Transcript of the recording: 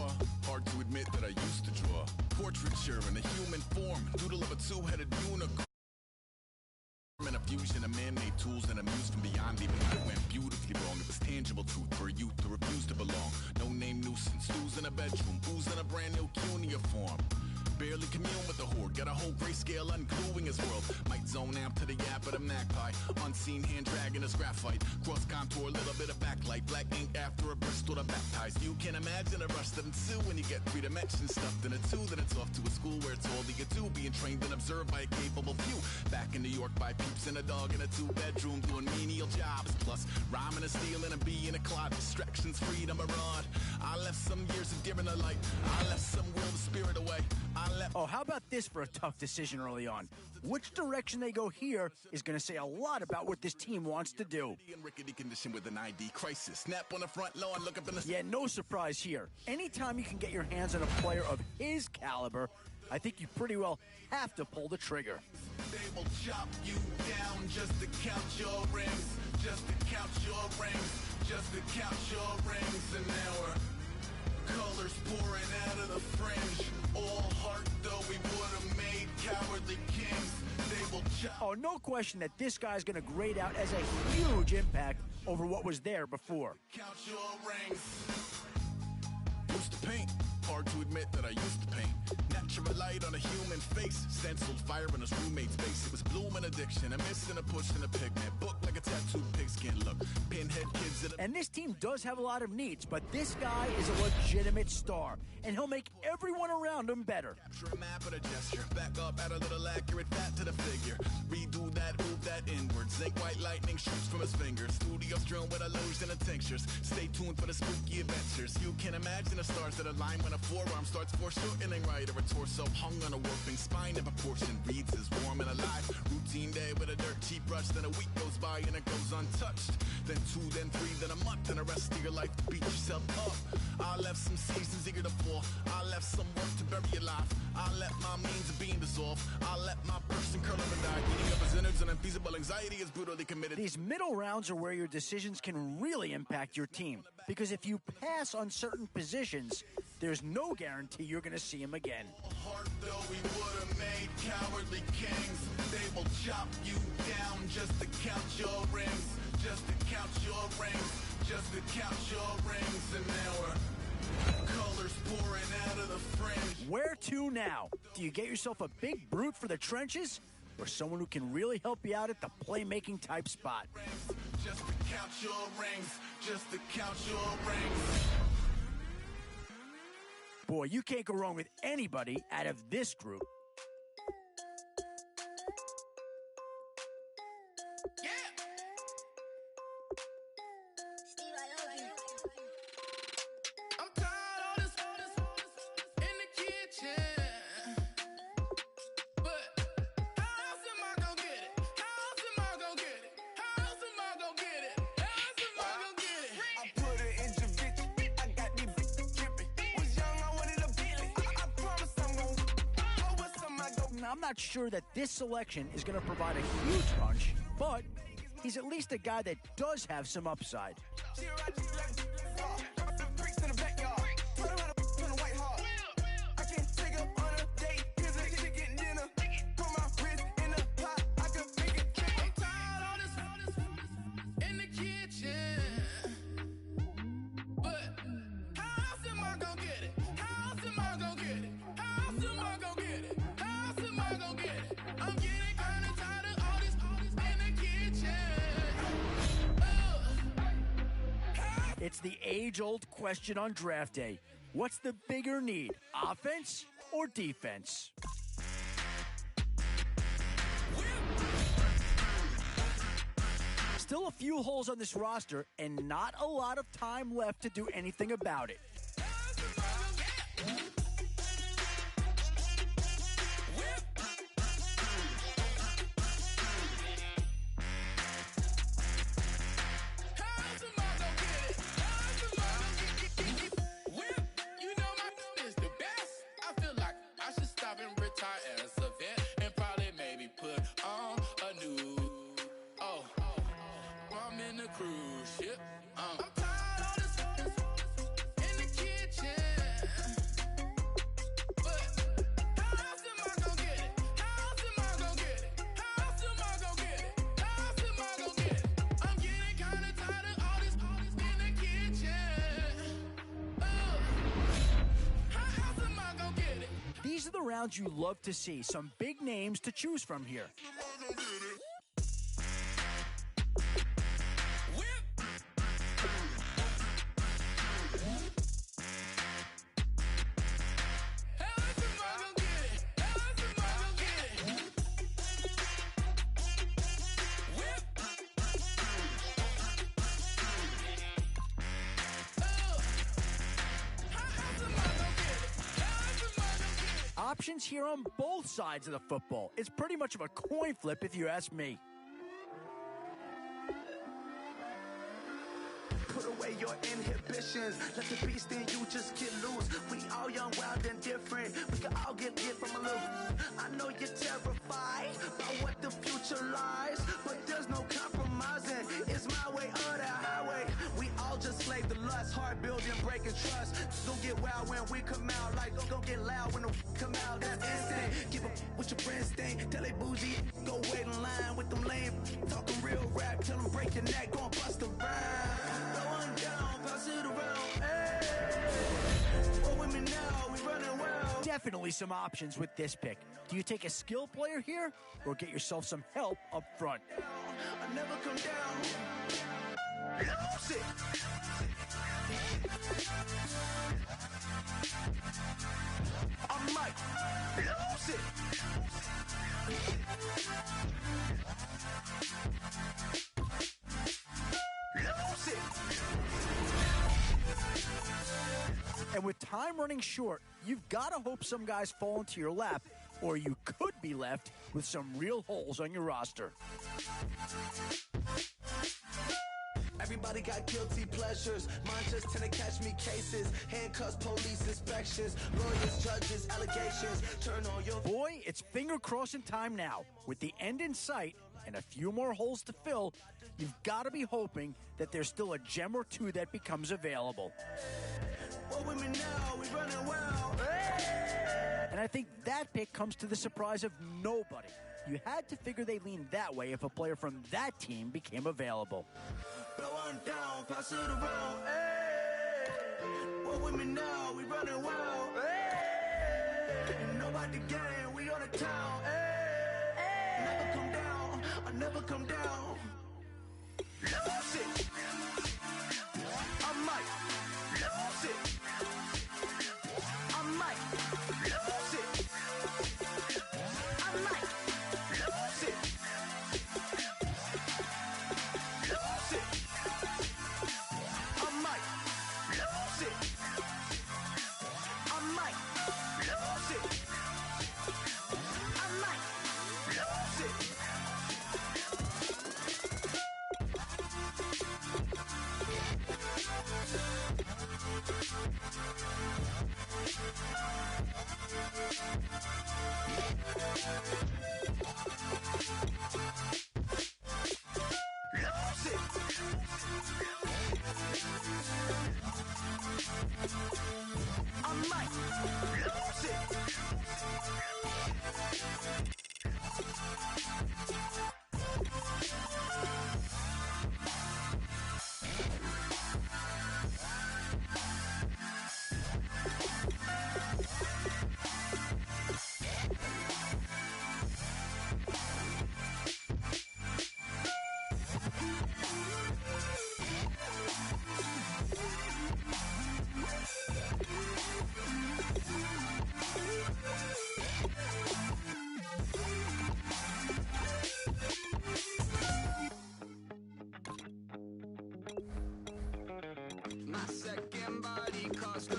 more. Hard to admit that I used to draw portraiture in a human form, doodle of a two-headed unicorn. A fusion of man-made tools and a muse from beyond. Even I went beautifully wrong. It was tangible truth for a youth to refuse to belong. No name nuisance, stools in a bedroom, booze in a brand new cuneiform. Barely commune with the horde, got a whole grayscale ungluing his world. Might zone amp to the yap of the magpie. Unseen hand dragging his graphite. Cross contour, little bit of backlight. Black ink after a Bristol to baptize. You can imagine a rush that ensue when you get three dimensions stuffed in a two. Then it's off to a school where it's all that you do. Being trained and observed by a capable few. Back in New York by peeps and a dog in a two-bedroom doing menial jobs. Plus rhyming and stealing and being a clot. Distractions, freedom, abroad. I left some years of deer in the light. I left some will, the spirit away. Oh, how about this for a tough decision early on? Which direction they go here is going to say a lot about what this team wants to do. Rickety condition with an ID crisis. Snap on the front lawn, look up in the... Yeah, no surprise here. Anytime you can get your hands on a player of his caliber, I think you pretty well have to pull the trigger. They will chop you down just to count your rings. Just to count your rings. Just to count your rings. An hour. Colors pouring out of the fringe. All heart though we would have made cowardly kings. They will chop. Oh, no question that this guy's going to grade out as a huge impact over what was there before. Count your rings. Used to paint. Hard to admit that I used to paint. Natural light on a human face. Stenciled fire in his roommate's face. It was bloom and addiction. A miss and a push and a pigment. Book like a tattooed pigskin look. Pinhead kids at a... And this team does have a lot of needs, but this guy is a legitimate star, and he'll make everyone around him better. Capture a map and a gesture. Back up, add a little accurate fat to the figure. Redo that, move that inward. Zinc white lightning shoots from his fingers. Studio strewn with illusion and tinctures. Stay tuned for the spooky adventures. You can imagine the stars that align when a forearm starts foreshortening right, or a torso hung on a warping spine. If a portion reads as warm and alive. Routine day with a dirt cheap brush. Then a week goes by and it goes untouched. Then 2, then 3, then a month, and the rest of your life to beat yourself up. I left some seasons eager to fall. I left some work to bury alive. I let my means of being dissolved. I let my person curl up and die. Eating up his innards and unfeasible anxiety is brutally committed. These middle rounds are where your decisions can really impact your team. Because if you pass on certain positions, there's no guarantee you're going to see him again. Heart though we would have made cowardly kings. They will chop you down just to count your rings. Just to count your rings. Just to count your rings. An hour. Colors pouring out of the fringe. Where to now? Do you get yourself a big brute for the trenches? Or someone who can really help you out at the playmaking type spot? Just to count your rings. Just to count your rings. Boy, you can't go wrong with anybody out of this group. Yeah. Steve, I love you. I'm tired of this in the kitchen. But how else am I gonna get it? How else am I gonna get it? How else am I gonna get it? How else am I gonna get it? I put it in Javic. I got these bitches dripping. Was young, I wanted a Bentley. I promise I'm gonna go with somebody. Now, I'm not sure that this selection is going to provide a huge punch, but he's at least a guy that does have some upside. It's the age-old question on draft day. What's the bigger need, offense or defense? Still a few holes on this roster and not a lot of time left to do anything about it. I'm tired of this in the kitchen. sounds you love to see. Some big names to choose from here. Options here on both sides of the football. It's pretty much of a coin flip if you ask me. Put away your inhibitions. Let the beast in you just get loose. We all young, wild, and different. We can all get from a little. I know you're terrified about what the future lies, but there's no compromising. It's my way or the highway. We all just slave the lust, heart building, breaking trust. Don't get wild when we come out. Like, don't get loud when the come out. That's instant. Give up what your friends think. Tell they bougie, go wait in line with them lame. Talking real rap, tell them break your neck, go and bust a rhyme. Going down, pass it around. Hey, what with me now? We running wild. Definitely some options with this pick. Do you take a skill player here or get yourself some help up front? I never come down. Lose it. I might lose it. Lose it. And with time running short, you've got to hope some guys fall into your lap, or you could be left with some real holes on your roster. Everybody got guilty pleasures. Mine just tend to catch me cases. Handcuffs, police inspections, lawyers, judges, allegations. Turn on your... Boy, it's finger crossing time now. With the end in sight and a few more holes to fill, you've got to be hoping that there's still a gem or two that becomes available. What with me now? We running wild. Hey! And I think that pick comes to the surprise of nobody. You had to figure they leaned that way if a player from that team became available. Blowing down, pass it around. Hey! What with me now? We running wild. Hey! Ain't nobody gang, we on the town. Hey! Never come down, I never come down. Lose it. I might lose it. I might lose it. I might lose it. Lose it. I might lose it. I might lose it. I might lose it. Lose it. I might lose it. My second body cost